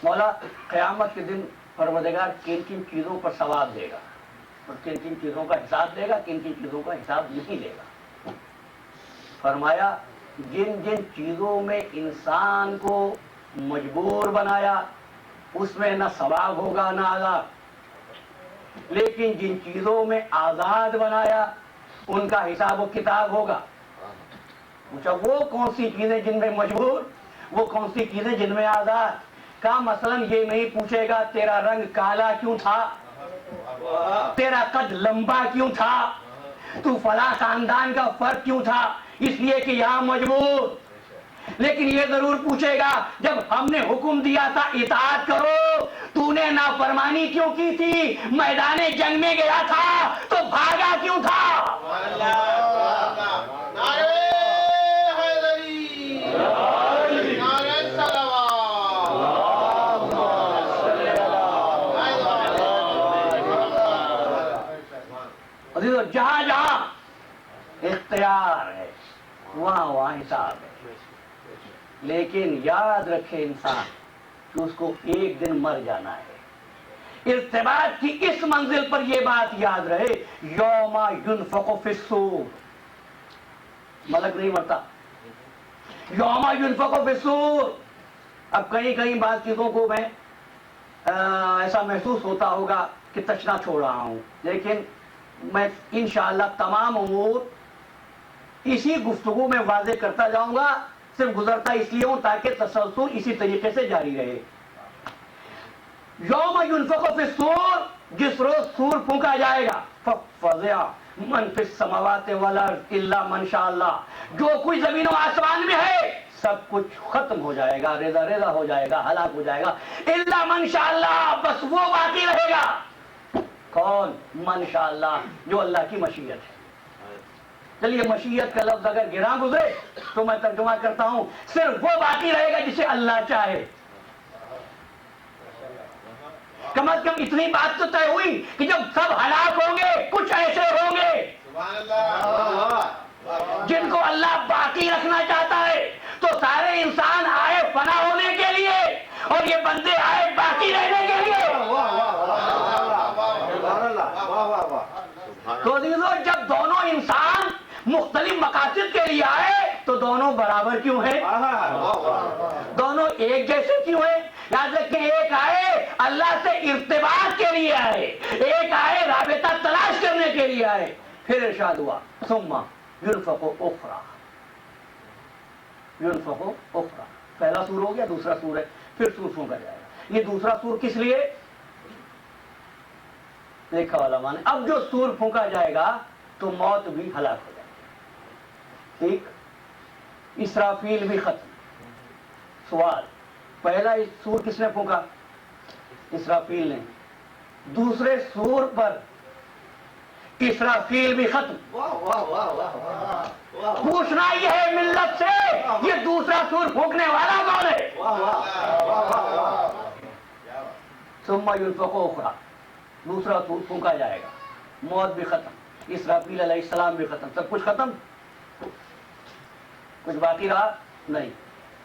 A: مولا قیامت کے دن پروردگار کن کن چیزوں پر ثواب دے گا اور کن کن چیزوں کا حساب دے گا، کن کن چیزوں کا حساب نہیں دے گا. فرمایا جن جن چیزوں میں انسان کو مجبور بنایا اس میں نہ ثواب ہوگا نہ عذاب، لیکن جن چیزوں میں آزاد بنایا ان کا حساب و کتاب ہوگا. پوچھا وہ کون سی چیزیں جن میں مجبور، وہ کون سی چیزیں جن میں آزاد. کا مثلا یہ نہیں پوچھے گا تیرا رنگ کالا کیوں تھا، تیرا قد لمبا کیوں تھا، تو فلاں خاندان کا فرد کیوں تھا، اس لیے کہ یہاں مجبور. لیکن یہ ضرور پوچھے گا جب ہم نے حکم دیا تھا اطاعت کرو تو نے نافرمانی کیوں کی تھی، میدان جنگ میں گیا تھا تو بھاگا کیوں تھا. جہاں جہاں اختیار ہے وہاں وہاں حساب ہے. لیکن یاد رکھے انسان کہ اس کو ایک دن مر جانا ہے. ارتباط کی اس منزل پر یہ بات یاد رہے، یوم ینفخ فی الصور، ملک نہیں مرتا، یوم ینفخ فی الصور. اب کہیں بعض چیزوں کو میں ایسا محسوس ہوتا ہوگا کہ تچنا چھوڑ رہا ہوں، لیکن میں انشاءاللہ تمام امور اسی گفتگو میں واضح کرتا جاؤں گا. صرف گزرتا اس لیے ہوں تاکہ تسلسل اسی طریقے سے جاری رہے. یوم ینفخ فی الصور، جس روز سور پھونکا جائے گا، ففزع من فی السماوات والارض الا من شاء اللہ، جو کچھ زمین و آسمان میں ہے سب کچھ ختم ہو جائے گا، ریزہ ہو جائے گا، ہلاک ہو جائے گا. الا من شاء اللہ، بس وہ باقی رہے گا. کون؟ من شاء اللہ، جو اللہ کی مشیت ہے. چلیے مشیت کا لفظ اگر گراں گزرے تو میں ترجمہ کرتا ہوں، صرف وہ باقی رہے گا جسے اللہ چاہے. کم از کم اتنی بات تو طے ہوئی کہ جب سب ہلاک ہوں گے کچھ ایسے ہوں گے جن کو اللہ باقی رکھنا چاہتا ہے. تو سارے انسان آئے فنا ہونے کے لیے اور یہ بندے آئے باقی رہنے کے لیے. تو جب دونوں انسان مختلف مقاصد کے لیے آئے تو دونوں برابر کیوں ہیں؟ دونوں ایک جیسے کیوں ہیں؟ یاد رکھیں، ایک آئے اللہ سے ارتباط کے لیے آئے، ایک آئے رابطہ تلاش کرنے کے لیے آئے. پھر ارشاد ہوا ثم ینفخ اخری، ینفخ اخری. پہلا سور ہو گیا، دوسرا سور ہے، پھر سور پھونکا جائے گا. یہ دوسرا سور کس لیے دیکھا علماء نے؟ اب جو سور پھونکا جائے گا تو موت بھی ہلاک ہو جائے گی. ٹھیک، اسرافیل بھی ختم. سوال، پہلا سور کس نے پھونکا؟ اسرافیل نے. دوسرے سور پر اسرافیل بھی ختم. پوچھنا یہ ہے ملت سے، یہ دوسرا سور پھونکنے والا کون ہے؟ ثم ینفخ اخری، دوسرا سور پھونکا جائے گا، موت بھی ختم، اسرافیل علیہ السلام بھی ختم، سب کچھ ختم. کچھ باقی رہا نہیں.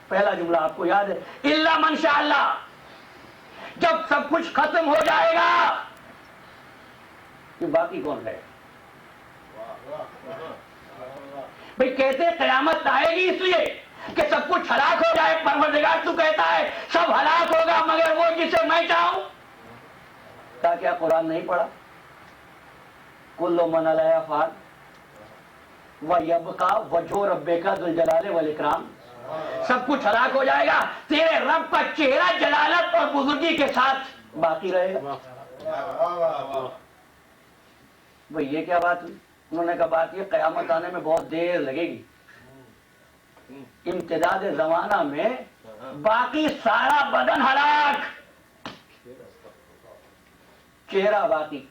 A: پہلا جملہ آپ کو یاد ہے، الا من شاء اللہ. جب سب کچھ ختم ہو جائے گا یہ باقی کون ہے؟ بھئی کہتے قیامت آئے گی اس لیے کہ سب کچھ ہلاک ہو جائے. پروردگار تو کہتا ہے سب ہلاک ہوگا مگر وہ جسے میں چاہوں. کیا قرآن نہیں پڑھا؟ کل من علیہا فان ویبقی وجہ ربک ذو الجلال والاکرام. سب کچھ ہلاک ہو جائے گا، تیرے رب کا چہرہ جلالت اور بزرگی کے ساتھ باقی رہے گا. بھئی یہ کیا بات ہوئی؟ انہوں نے کہا بات یہ قیامت آنے میں بہت دیر لگے گی. امتداد زمانہ میں باقی سارا بدن ہلاک، چہرہ باقی.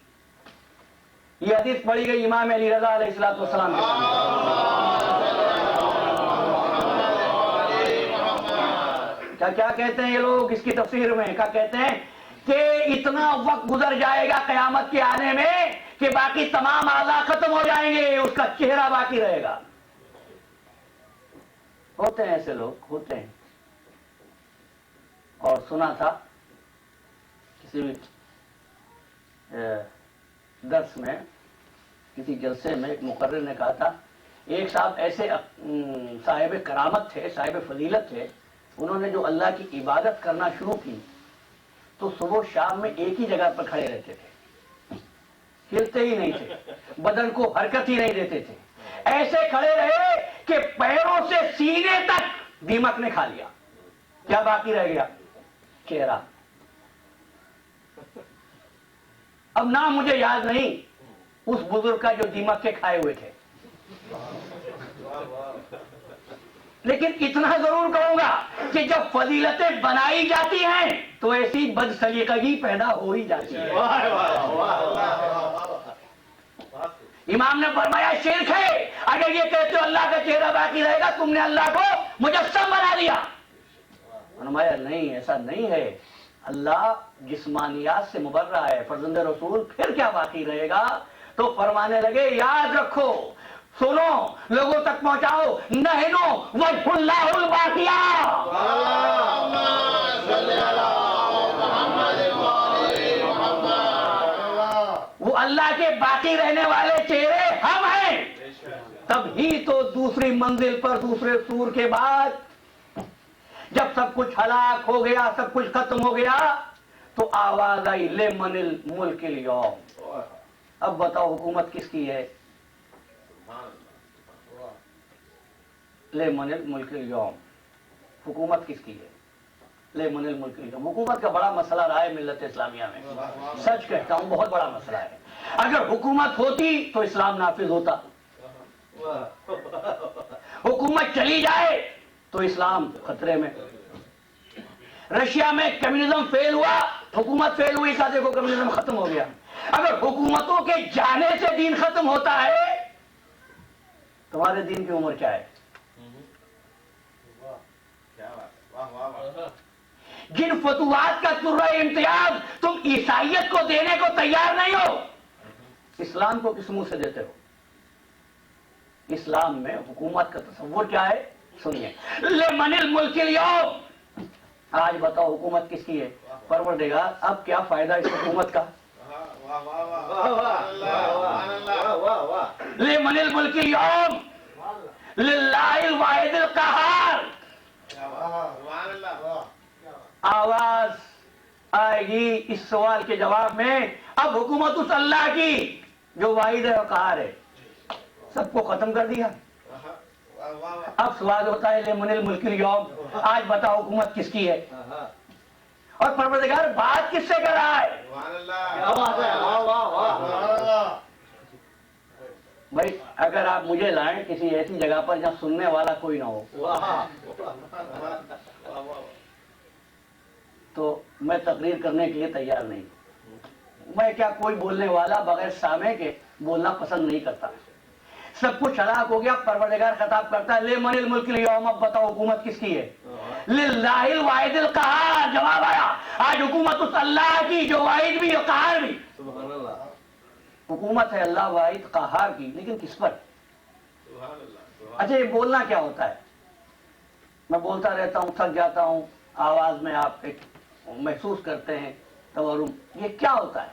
A: یہ حدیث پڑھی گئی امام علی رضا علیہ الصلوۃ والسلام کے کیا کہتے ہیں یہ لوگ اس کی تفسیر میں؟ کیا کہتے ہیں کہ اتنا وقت گزر جائے گا قیامت کے آنے میں کہ باقی تمام اعضاء ختم ہو جائیں گے، اس کا چہرہ باقی رہے گا۔ ہوتے ہیں ایسے لوگ، ہوتے ہیں۔ اور سنا تھا کسی درس میں، کسی جلسے میں ایک مقرر نے کہا تھا، ایک صاحب ایسے صاحب کرامت تھے، صاحب فضیلت تھے، انہوں نے جو اللہ کی عبادت کرنا شروع کی تو صبح و شام میں ایک ہی جگہ پر کھڑے رہتے تھے، ہلتے ہی نہیں تھے، بدن کو حرکت ہی نہیں دیتے تھے، ایسے کھڑے رہے کہ پیروں سے سینے تک دیمک نے کھا لیا۔ کیا باقی رہ گیا؟ چہرہ۔ اب نام مجھے یاد نہیں اس بزرگ کا جو دیمک کے کھائے ہوئے تھے، لیکن اتنا ضرور کہوں گا کہ جب فضیلتیں بنائی جاتی ہیں تو ایسی بد سلیقگی پیدا ہو ہی جاتی ہے۔ امام نے فرمایا شرک ہے اگر یہ کہتے ہو اللہ کا چہرہ باقی رہے گا، تم نے اللہ کو مجسم بنا دیا۔ فرمایا نہیں، ایسا نہیں ہے، اللہ جسمانیات سے مبرہ ہے، فرزند رسول پھر کیا باقی رہے گا؟ تو فرمانے لگے یاد رکھو، سنو، لوگوں تک پہنچاؤ، نحنو وجہ اللہ الباقیہ، وہ اللہ کے باقی رہنے والے چہرے ہم ہیں۔ تب ہی تو دوسری منزل پر، دوسرے سور کے بعد جب سب کچھ ہلاک ہو گیا، سب کچھ ختم ہو گیا، تو آواز آئی لمن الملک اليوم۔ اب بتاؤ حکومت کس کی ہے؟ لمن الملک اليوم، حکومت کس کی ہے؟ لمن الملک اليوم۔ حکومت کا بڑا مسئلہ رہا ہے ملت اسلامیہ میں، سچ کہتا ہوں بہت بڑا مسئلہ ہے۔ اگر حکومت ہوتی تو اسلام نافذ ہوتا، حکومت چلی جائے تو اسلام خطرے میں۔ رشیا میں کمیونزم فیل ہوا، حکومت فیل ہوئی، کا دیکھو کمیونزم ختم ہو گیا۔ اگر حکومتوں کے جانے سے دین ختم ہوتا ہے، تمہارے دین کی عمر کیا ہے؟ جن فتوحات کا سرہ امتیاز تم عیسائیت کو دینے کو تیار نہیں ہو، اسلام کو کس منہ سے دیتے ہو؟ اسلام میں حکومت کا تصور کیا ہے؟ سنیے، لمن الملک اليوم۔ آج بتاؤ حکومت کس کی ہے؟ پروردگار۔ اب کیا فائدہ اس حکومت کا؟ لمن الملک اليوم للہ الواحد القہار۔ آواز آئے گی اس سوال کے جواب میں، اب حکومت اس اللہ کی جو واحد ہے اور قہار ہے، سب کو ختم کر دیا۔ اب سوال ہوتا ہے لمن الملک اليوم، آج بتاؤ حکومت کس کی ہے؟ اور پروردگار بات کس سے کر رہا ہے؟ بھائی اگر آپ مجھے لائیں کسی ایسی جگہ پر جہاں سننے والا کوئی نہ ہو تو میں تقریر کرنے کے لیے تیار نہیں۔ میں کیا کوئی بولنے والا بغیر سامع کے بولنا پسند نہیں کرتا۔ سب کچھ ہلاک ہو گیا، پروردگار خطاب کرتا ہے لمن الملک اليوم، اب بتاؤ حکومت کس کی ہے؟ للہ الواحد القہار۔ جواب آیا، آج حکومت اس اللہ کی جو واحد بھی اور قہار بھی۔ حکومت ہے اللہ واحد قہار کی، لیکن کس پر؟ اچھا یہ بولنا کیا ہوتا ہے؟ میں بولتا رہتا ہوں، تھک جاتا ہوں، آواز میں آپ ایک محسوس کرتے ہیں تورم، یہ کیا ہوتا ہے؟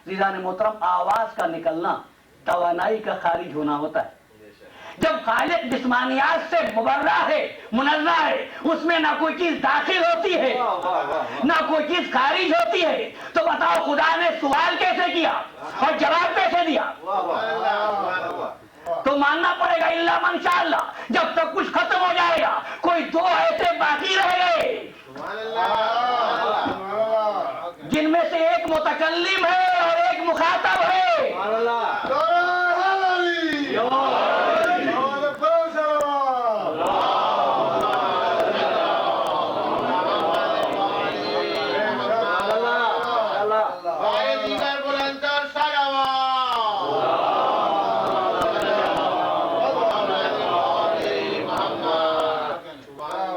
A: عزیزان محترم، آواز کا نکلنا توانائی کا خارج ہونا ہوتا ہے۔ جب خالق جسمانیات سے مبرہ ہے، منزہ ہے، اس میں نہ کوئی چیز داخل ہوتی ہے نہ کوئی چیز خارج ہوتی ہے، تو بتاؤ خدا نے سوال کیسے کیا اور جواب کیسے دیا؟ تو ماننا پڑے گا الا من شاء اللہ، جب تک کچھ ختم ہو جائے گا کوئی دو ایسے باقی رہ گئے جن میں سے ایک متکلم ہے اور ایک مخاطب ہے۔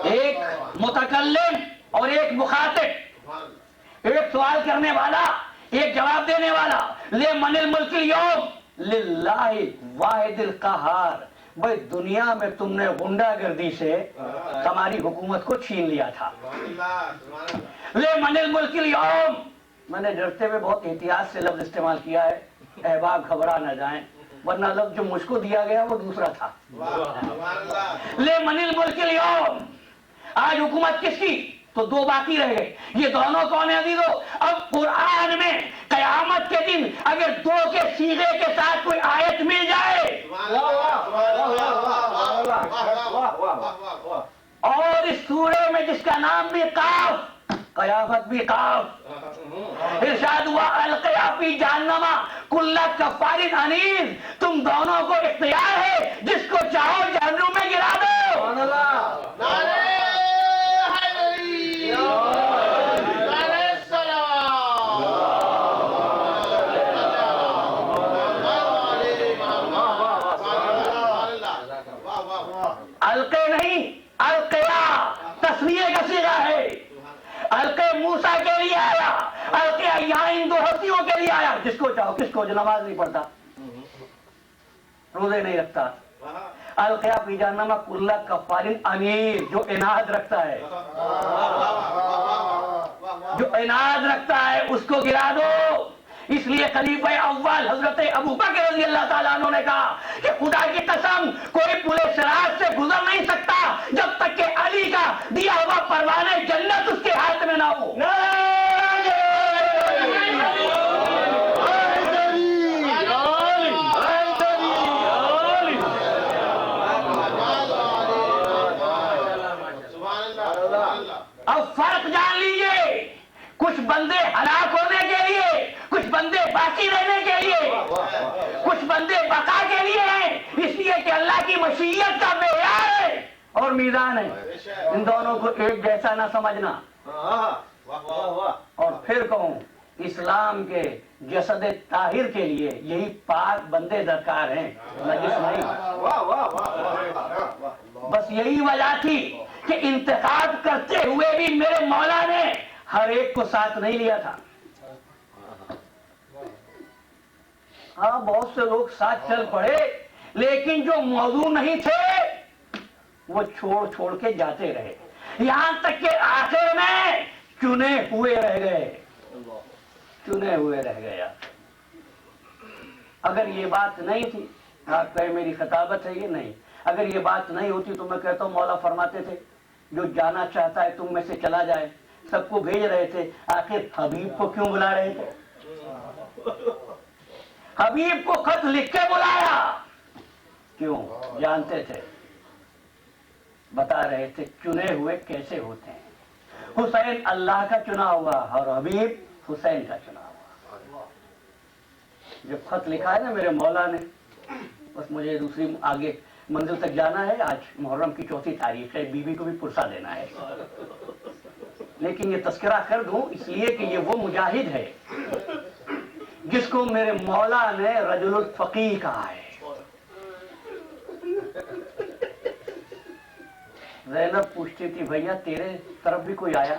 A: ایک متکلم اور ایک مخاطب، ایک سوال کرنے والا ایک جواب دینے والا. لمن الملک اليوم للہ واحد القہار. بھائی دنیا میں تم نے غنڈہ گردی سے ہماری حکومت کو چھین لیا تھا. لمن الملک اليوم. میں نے ڈرتے ہوئے بہت احتیاط سے لفظ استعمال کیا ہے، احباب گھبرا نہ جائیں، ورنہ لفظ جو مجھ کو دیا گیا وہ دوسرا تھا. لمن الملک اليوم. آج حکومت کس کی؟ تو دو باقی رہ گئے. یہ دونوں کون ہیں عزیزو؟ اب قرآن میں قیامت کے دن اگر دو کے صیغے کے ساتھ کوئی آیت مل جائے اور اس سورے میں جس کا نام بھی قاف، قیامت بھی قاف، ارشاد ہوا القیا فی جہنم کل کفار عنید. تم دونوں کو اختیار ہے، جس کو چاہو جہنم میں گرا دو. القے نہیں، القیا تسمیہ کا صیغہ ہے. القے موسیٰ کے لیے آیا، القیا یہاں ان دو ہستیوں کے لیے آیا. جس کو چاہو. کس کو؟ جو نماز نہیں پڑھتا، روزے نہیں رکھتا. القیا فی جہنم کل کفار عنید. جو عناد رکھتا ہے، جو عناد رکھتا ہے اس کو گرا دو. اس لیے خلیفہ اول حضرت ابو بکر رضی اللہ تعالیٰ عنہ نے کہا کہ خدا کی قسم کوئی پل صراط سے گزر نہیں سکتا جب تک کہ علی کا دیا ہوا پروانہ جنت اس کے ہاتھ میں نہ ہو. اب فرق جان لیجئے، کچھ بندے ہلاک ہونے کے لیے، کچھ بندے باقی رہنے کے لیے، کچھ بندے بقا کے لیے ہیں. اس لیے کہ اللہ کی مشیت کا معیار ہے اور میزان ہے. ان دونوں کو ایک جیسا نہ سمجھنا. اور پھر کہوں اسلام کے جسد طاہر کے لیے یہی پاک بندے درکار ہیں، نجس نہیں. بس یہی وجہ تھی کہ انتخاب کرتے ہوئے بھی میرے مولا نے ہر ایک کو ساتھ نہیں لیا تھا. ہاں بہت سے لوگ ساتھ چل پڑے، لیکن جو موضوع نہیں تھے وہ چھوڑ چھوڑ کے جاتے رہے، یہاں تک کہ آخر میں چنے ہوئے رہ گئے. چنے ہوئے رہ گیا. اگر یہ بات نہیں تھی، آپ کہیں میری خطابت ہے، یہ نہیں. اگر یہ بات نہیں ہوتی تو میں کہتا ہوں مولا فرماتے تھے جو جانا چاہتا ہے تم میں سے چلا جائے. سب کو بھیج رہے تھے، آخر حبیب کو کیوں بلا رہے تھے؟ حبیب کو خط لکھ کے بلایا کیوں؟ جانتے تھے، بتا رہے تھے چنے ہوئے کیسے ہوتے ہیں. حسین اللہ کا چنا ہوا اور حبیب حسین کا چنا ہوا. جب خط لکھا ہے نا میرے مولا نے، بس مجھے دوسری آگے منزل تک جانا ہے. آج محرم کی 4 تاریخ ہے، بیوی کو بھی پرسا دینا ہے. لیکن یہ تذکرہ کر دوں اس لیے کہ یہ وہ مجاہد ہے جس کو میرے مولا نے رجل الفقیہ کہا ہے. زینب پوچھتی تھی بھیا تیرے طرف بھی کوئی آیا؟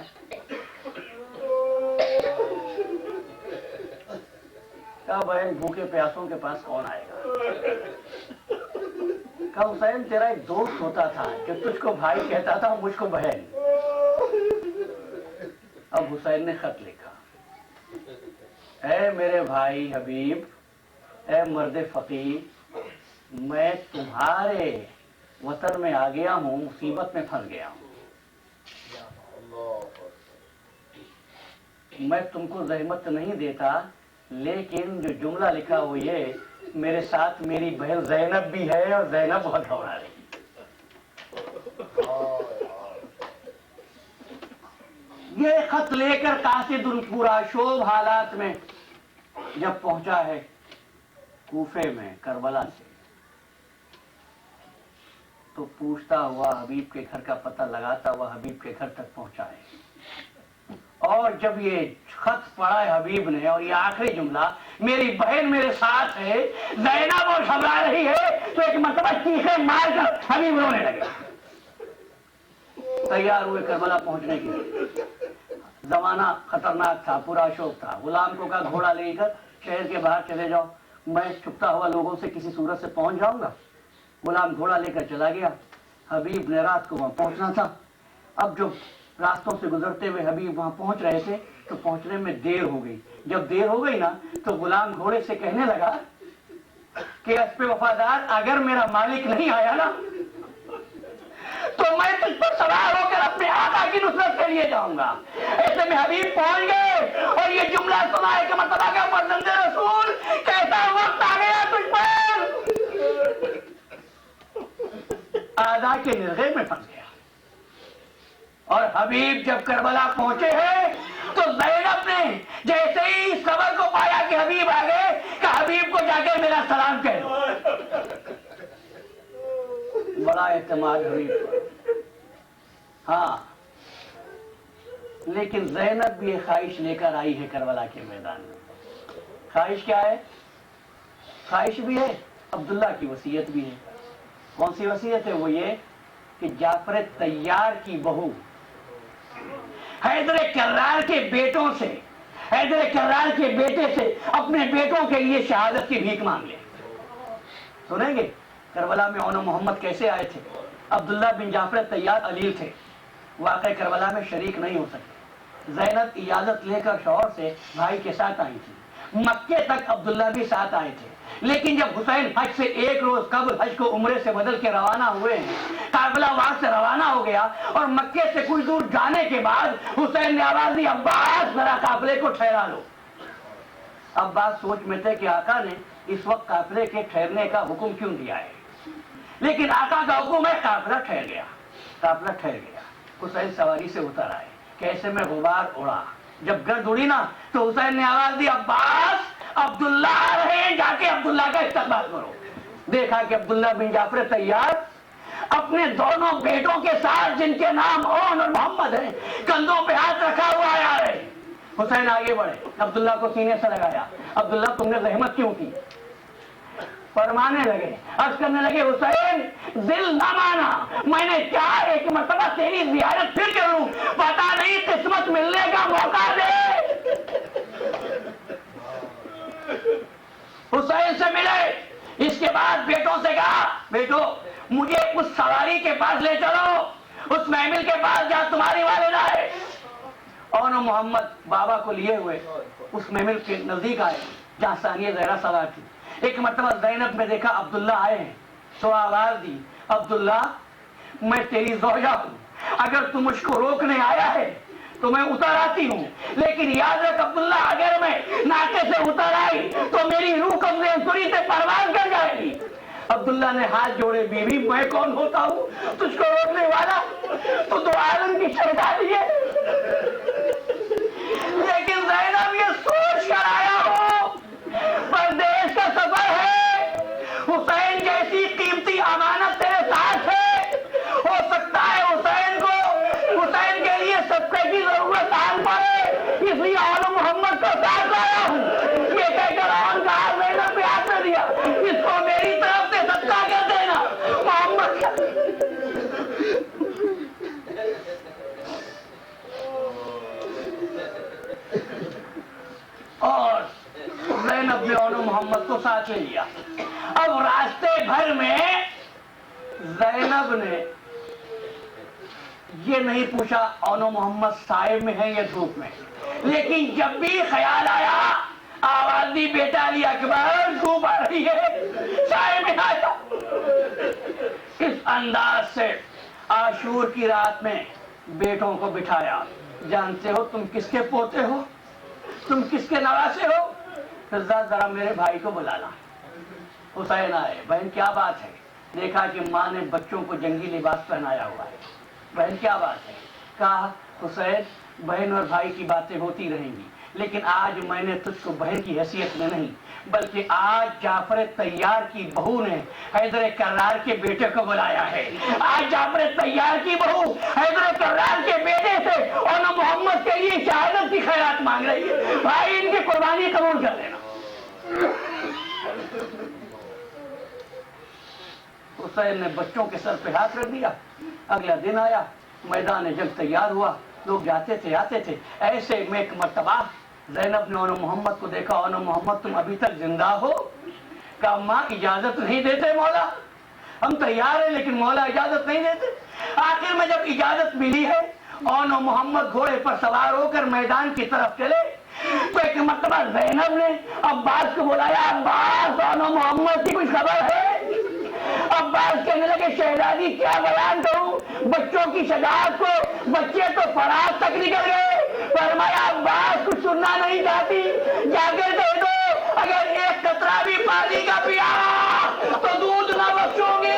A: کہا بہن بھوکے پیاسوں کے پاس کون آئے گا. کہا حسین تیرا ایک دوست ہوتا تھا کہ تجھ کو بھائی کہتا تھا مجھ کو بہن. اب حسین نے خط لکھا، اے میرے بھائی حبیب، اے مرد فقیر، میں تمہارے وطن میں آ گیا ہوں، مصیبت میں پھنس گیا ہوں. میں تم کو زحمت نہیں دیتا، لیکن جو جملہ لکھا وہ یہ میرے ساتھ میری بہن زینب بھی ہے اور زینب بہت گھبرا رہی. یہ خط لے کر قاصد پورا شوب حالات میں جب پہنچا ہے کوفے میں کربلا سے، تو پوچھتا ہوا حبیب کے گھر کا پتہ لگاتا ہوا حبیب کے گھر تک پہنچا ہے. اور جب یہ خط پڑھا ہے حبیب نے اور یہ آخری جملہ میری بہن میرے ساتھ ہے، زینب اور گھبرا رہی ہے، تو ایک مرتبہ چیخے مار کر حبیب رونے لگے. تیار ہوئے کربلا پہنچنے کے لیے۔ زمانہ خطرناک تھا، پورا شوق تھا۔ غلام کو کہا گھوڑا لے کر شہر کے باہر چلے جاؤ، میں چھپتا ہوا لوگوں سے کسی صورت سے پہنچ جاؤں گا۔ غلام گھوڑا لے کر چلا گیا۔ حبیب نے رات کو وہاں پہنچنا تھا۔ اب جو راستوں سے گزرتے ہوئے حبیب وہاں پہنچ رہے تھے تو پہنچنے میں دیر ہو گئی۔ جب دیر ہو گئی نا تو غلام گھوڑے سے کہنے لگا کہ اس پہ وفادار، اگر میرا مالک نہیں آیا نا تو میں تجھ پر سوار ہو کر اپنے آقا کی نصرت کے لیے جاؤں گا۔ ایسے میں حبیب پہنچ گئے اور یہ جملہ سنائے کہ مرتبہ کا فرزند رسول کیسا وقت آ گیا تجھ پر، آدھا کے نرغے میں پھنس گیا۔ اور حبیب جب کربلا پہنچے ہیں تو زینب نے جیسے ہی اس خبر کو پایا کہ حبیب آ گئے کہ حبیب کو جا کے میرا سلام کہہ دو۔ بڑا اعتماد حبیب پر۔ ہاں، لیکن زینب بھی ایک خواہش لے کر آئی ہے کربلا کے میدان میں۔ خواہش کیا ہے؟ خواہش بھی ہے، عبداللہ کی وصیت بھی ہے۔ کون سی وصیت ہے؟ وہ یہ کہ جعفر طیار کی بہو حیدر کرار کے بیٹوں سے، حیدر کرار کے بیٹے سے اپنے بیٹوں کے لیے شہادت کی بھیک مانگ لے۔ سنیں گے کربلا میں اون محمد کیسے آئے تھے؟ عبداللہ بن جعفر طیار علیل تھے، واقع کربلا میں شریک نہیں ہو سکے۔ زینب اجازت لے کر شوہر سے بھائی کے ساتھ آئی تھی۔ مکے تک عبداللہ بھی ساتھ آئے تھے، لیکن جب حسین حج سے ایک روز قبل حج کو عمرے سے بدل کے روانہ ہوئے، کاربلا وہاں سے روانہ ہو گیا اور مکے سے کچھ دور جانے کے بعد حسین نے آواز دی، عباس ذرا قافلے کو ٹھہرا لو۔ عباس سوچ میں تھے کہ آقا نے اس وقت قافلے کے ٹھہرنے کا حکم کیوں دیا ہے، لیکن آقا کا حکم ہے قافلہ ٹھہر گیا۔ قافلہ ٹھہر گیا، حسین سواری سے اتر آئے، کیسے میں غبار اڑا۔ جب گرد اڑی نا تو حسین نے آواز دی، عباس عبداللہ آ رہے ہیں، جا کے عبداللہ کا استقبال کرو۔ دیکھا کہ عبداللہ بن جعفر طیار اپنے دونوں بیٹوں کے ساتھ، جن کے نام اون اور محمد ہیں، کندھوں پہ ہاتھ رکھا ہوا آیا رہے۔ حسین آگے بڑھے، عبداللہ کو سینے سے لگایا، عبداللہ تم نے زحمت کیوں کی؟ فرمانے لگے، عرض کرنے لگے، حسین دل نہ مانا، میں نے کہا ایک مرتبہ تیری زیارت پھر کروں، پتا نہیں قسمت ملنے کا موقع دے۔ حسین سے ملے، اس کے بعد بیٹوں سے کہا، بیٹو مجھے اس سواری کے پاس لے چلو، اس محمل کے پاس جہاں تمہاری والدہ ہے۔ اون محمد بابا کو لیے ہوئے اس محمل کے نزدیک آئے جہاں ثانیہ زہرا سوار تھی۔ ایک مرتبہ زینب نے دیکھا عبداللہ آئے ہیں تو آواز دی، عبداللہ میں تیری زوجہ ہوں، اگر تم مجھ کو روکنے آیا ہے تو میں اتر آتی ہوں، لیکن یاد رکھ عبداللہ اگر میں ناکے سے اتر آئی تو میری روح قبضے انصری سے پرواز کر جائے گی۔ عبداللہ نے ہاتھ جوڑے، بیوی میں کون ہوتا ہوں تجھ کو روکنے والا، تو دو عالم کی شہزادی ہے۔ لیکن زینب یہ سوچ کر آیا ہوں پردیس کا سفر ہے، حسین جیسی قیمتی امانت تیرے ساتھ ہے، ہو سکتا ہے حسین کے لیے صدقے کی ضرورت آن پڑے، اس لیے اون محمد کو ساتھ لایا ہوں۔ یہ کہہ کر اون کا ہاتھ زینب پہ ہاتھ میں دیا، اس کو میری طرف سے صدقہ کر دینا۔ محمد اور زینب نے اون محمد کو ساتھ لے لیا۔ اب راستے بھر میں زینب نے یہ نہیں پوچھا اون محمد سائے میں ہے یا دھوپ میں، لیکن جب بھی خیال آیا آواز دی، بیٹا علی اکبر دھوپ آ رہی ہے، سائے میں آیا۔ اس انداز سے عاشور کی رات میں بیٹوں کو بٹھایا، جانتے ہو تم کس کے پوتے ہو، تم کس کے نواسے ہو، ذرا میرے بھائی کو بلانا۔ حسین آئے، بہن کیا بات ہے؟ دیکھا کہ ماں نے بچوں کو جنگی لباس پہنایا ہوا ہے۔ بہن کیا بات ہے؟ کہا حسین بہن اور بھائی کی باتیں ہوتی رہیں گی، لیکن آج میں نے تجھ کو بہن کی حیثیت میں نہیں بلکہ آج جعفر طیار کی بہو نے حیدر کرار کے بیٹے کو بلایا ہے۔ آج جعفر طیار کی بہو حیدر کرار کے بیٹے سے اون محمد کے لیے شہادت کی خیرات مانگ رہی ہے۔ بھائی ان کی قربانی قبول کر لینا۔ حسین نے بچوں کے سر پہ ہاتھ رکھ دیا۔ اگلا دن آیا، میدان جنگ تیار ہوا، لوگ جاتے تھے آتے تھے. ایسے میں ایک مرتبہ زینب نے انہوں محمد کو دیکھا. انہوں محمد تم ابھی تک زندہ ہو؟ کہا ماں اجازت نہیں دیتے مولا، ہم تیار ہیں لیکن مولا اجازت نہیں دیتے. آخر میں جب اجازت ملی ہے انہوں محمد گھوڑے پر سوار ہو کر میدان کی طرف چلے تو ایک مرتبہ زینب نے عباس کو بلایا. عباس انہوں محمد کی کچھ خبر ہے؟ عباس کہنے لگے شہزادی کیا بیان کروں بچوں کی شجاعت کو، بچے تو فراز تک نکل گئے. فرمایا عباس کچھ سننا نہیں چاہتی، جا کے دے دو، اگر ایک قطرہ بھی پانی کا پیا تو دودھ نہ بخشوں گی.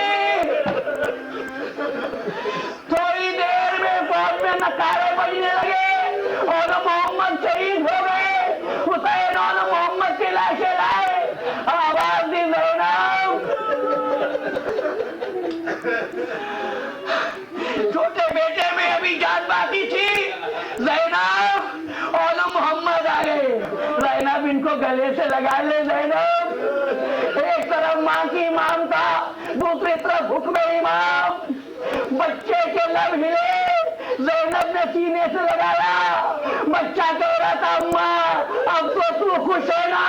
A: تھوڑی دیر میں فوج میں نعرے بجنے لگے اور محمد شہید ہو گئے. حسین اور محمد کی لاشیں لائے، آواز دی زینب. چھوٹے بیٹے میں ابھی جان باقی تھی. زینب اور محمد آ گئے. زینب ان کو گلے سے لگا لے. زینب ایک طرف ماں کی مامتا، دوسری طرف حکم امام. بچے کے لب ہلے، زینب نے سینے سے لگایا. بچہ کہہ رہا تھا اماں اب تو خوش ہے نا.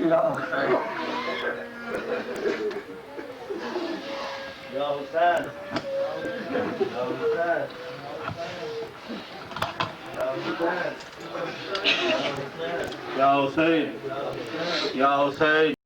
C: یا حسین، یا حسین، یا حسین، یا حسین، یا حسین.